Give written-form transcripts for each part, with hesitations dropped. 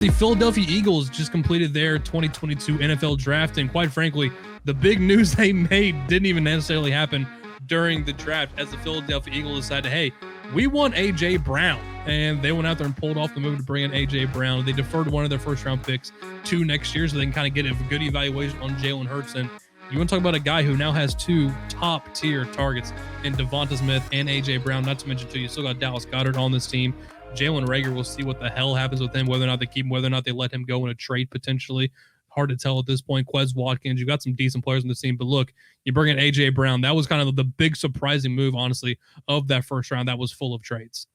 The Philadelphia Eagles just completed their 2022 NFL draft, and quite frankly, the big news they made didn't even necessarily happen during the draft, as the Philadelphia Eagles decided, hey, we want A.J. Brown, and they went out there and pulled off the move to bring in A.J. Brown. They deferred one of their first-round picks to next year so they can kind of get a good evaluation on Jalen Hurts. And you want to talk about a guy who now has two top-tier targets in Devonta Smith and A.J. Brown, not to mention, too, you still got Dallas Goedert on this team. Jalen Reagor, we'll see what the hell happens with him, whether or not they keep him, whether or not they let him go in a trade potentially. Hard to tell at this point. Quez Watkins, you've got some decent players on the team, but look, you bring in A.J. Brown. That was kind of the big surprising move, honestly, of that first round that was full of trades.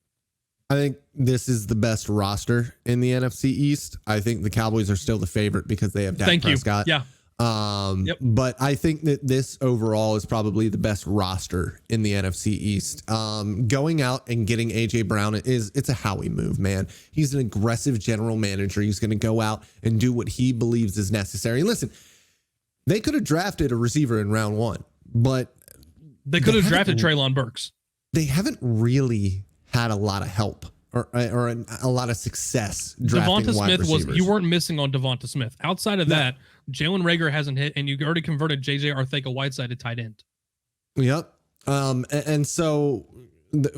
I think this is the best roster in the NFC East. I think the Cowboys are still the favorite because they have Dak Prescott. Yeah. But I think that this overall is probably the best roster in the NFC East. Going out and getting AJ Brown it's a Howie move, man. He's an aggressive general manager. He's going to go out and do what he believes is necessary. Listen, they could have drafted a receiver in round one, but they could have drafted Treylon Burks. They haven't really had a lot of help or a lot of success drafting Devonta wide Smith receivers. You weren't missing on Devonta Smith. Outside of that, Jalen Reagor hasn't hit, and you already converted J.J. Arcega-Whiteside to tight end. Yep. And so,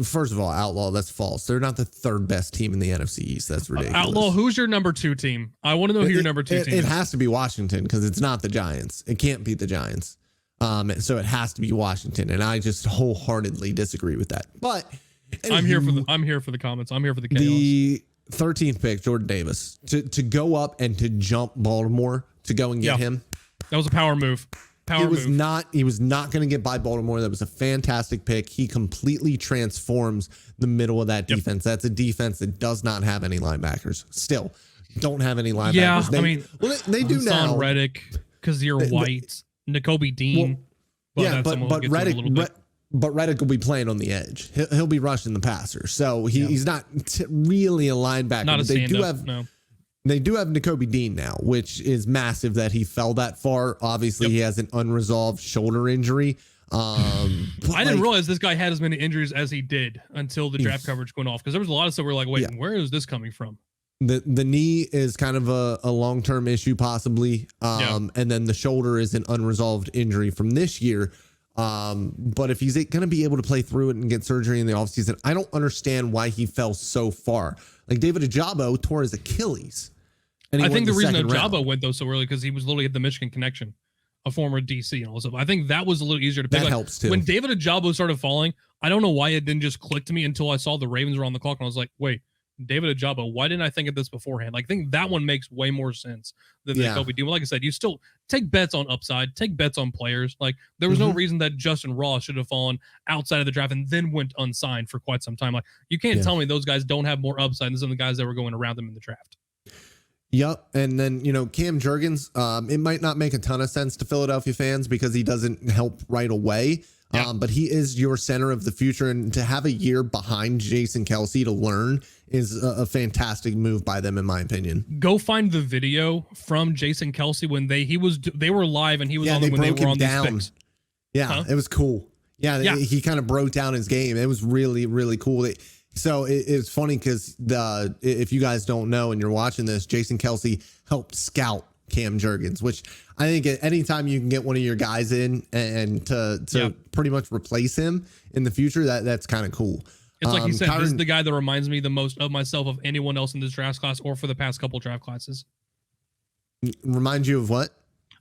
first of all, Outlaw, that's false. They're not the third best team in the NFC East. That's ridiculous. Outlaw, who's your number two team? I want to know who your number two team is. It has to be Washington because it's not the Giants. It can't beat the Giants. So it has to be Washington, and I just wholeheartedly disagree with that. But I'm here for the comments. I'm here for the chaos. The 13th pick, Jordan Davis, to go up and to jump Baltimore to go and get him. That was a power move. He was not going to get by Baltimore. That was a fantastic pick. He completely transforms the middle of that defense. That's a defense that does not have any linebackers. Still don't have any linebackers. Yeah, they do now. Son Reddick, Kazir White, Nakobe Dean. But Reddick will be playing on the edge. He'll be rushing the passer. So he's not really a linebacker. Not a stand-up, They do have Nakobe Dean now, which is massive that he fell that far. Obviously, he has an unresolved shoulder injury. I didn't realize this guy had as many injuries as he did until the draft coverage went off, because there was a lot of stuff we're like, wait, where is this coming from? The knee is kind of a long-term issue, possibly. And then the shoulder is an unresolved injury from this year. But if he's going to be able to play through it and get surgery in the offseason, I don't understand why he fell so far. Like David Ojabo tore his Achilles. And I think the reason Ojabo went though so early because he was literally at the Michigan Connection, a former DC and all this stuff. I think that was a little easier to pick. That helps too. When David Ojabo started falling, I don't know why it didn't just click to me until I saw the Ravens were on the clock and I was like, wait, David Ojabo, why didn't I think of this beforehand? Like, I think that one makes way more sense than the Kobe Dean. Like I said, you still take bets on upside, take bets on players. Like, there was no reason that Justin Ross should have fallen outside of the draft and then went unsigned for quite some time. Like, you can't tell me those guys don't have more upside than some of the guys that were going around them in the draft. Yep. And then, Cam Jurgens, it might not make a ton of sense to Philadelphia fans because he doesn't help right away. But he is your center of the future, and to have a year behind Jason Kelce to learn is a fantastic move by them, in my opinion. Go find the video from Jason Kelce when they were live and he was on them when they were on these picks. Yeah, it was cool. Yeah, he kind of broke down his game. It was really, really cool. So it's funny because if you guys don't know and you're watching this, Jason Kelce helped scout Cam Jurgens, which I think anytime you can get one of your guys in and to pretty much replace him in the future, that's kind of cool. It's like you said, this is the guy that reminds me the most of myself of anyone else in this draft class or for the past couple draft classes. Remind you of what?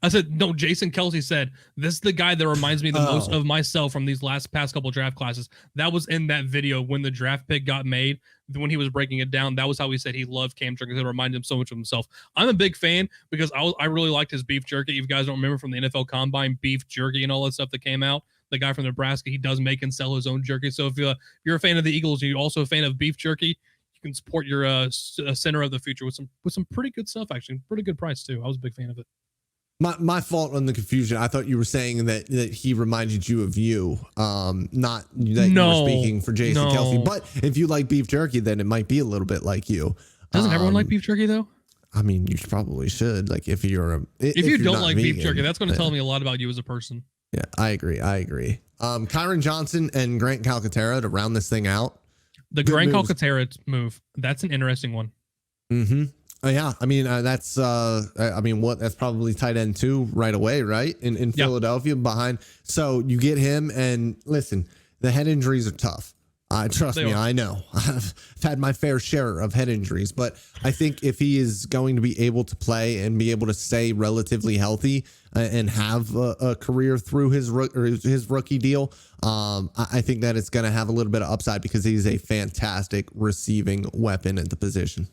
I said, no, Jason Kelce said, this is the guy that reminds me the most of myself from these past couple draft classes. That was in that video when the draft pick got made, when he was breaking it down. That was how he said he loved Cam Jurgens. It reminded him so much of himself. I'm a big fan because I really liked his beef jerky. If you guys don't remember from the NFL Combine, beef jerky and all that stuff that came out, the guy from Nebraska, he does make and sell his own jerky. So if you're a fan of the Eagles and you're also a fan of beef jerky, you can support your center of the future with some pretty good stuff, actually. Pretty good price, too. I was a big fan of it. My fault on the confusion. I thought you were saying that he reminded you of you, not that you were speaking for Jason Kelce. But if you like beef jerky, then it might be a little bit like you. Doesn't everyone like beef jerky though? I mean, you probably should. Like if you don't like vegan, beef jerky, that's going to tell me a lot about you as a person. Yeah, I agree. Kyron Johnson and Grant Calcaterra to round this thing out. The Grant Calcaterra move, that's an interesting one. Mm-hmm. Oh, yeah. I mean, that's that's probably tight end 2 right away, right? In Philadelphia behind. So you get him, and listen, the head injuries are tough. Trust me, I know. I've had my fair share of head injuries, but I think if he is going to be able to play and be able to stay relatively healthy and have a career through his rookie deal, I think that it's going to have a little bit of upside because he's a fantastic receiving weapon at the position.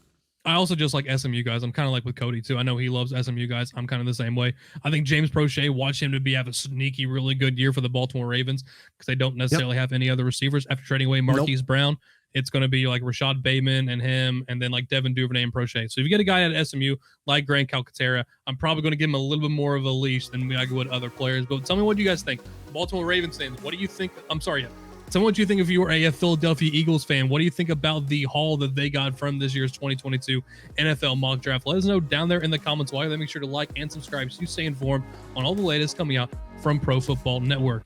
I also just like SMU guys. I'm kind of like with Cody too. I know he loves SMU guys. I'm kind of the same way. I think James Prochet, watch him to have a sneaky, really good year for the Baltimore Ravens because they don't necessarily have any other receivers after trading away Marquise Brown. It's going to be like Rashad Bateman and him, and then like Devin Duvernay and Prochet. So if you get a guy at SMU like Grant Calcaterra, I'm probably going to give him a little bit more of a leash than I would other players. But tell me what you guys think. Baltimore Ravens fans, what do you think? I'm sorry, tell me what you think if you were a Philadelphia Eagles fan. What do you think about the haul that they got from this year's 2022 NFL mock draft? Let us know down there in the comments. While you're there, make sure to like and subscribe so you stay informed on all the latest coming out from Pro Football Network.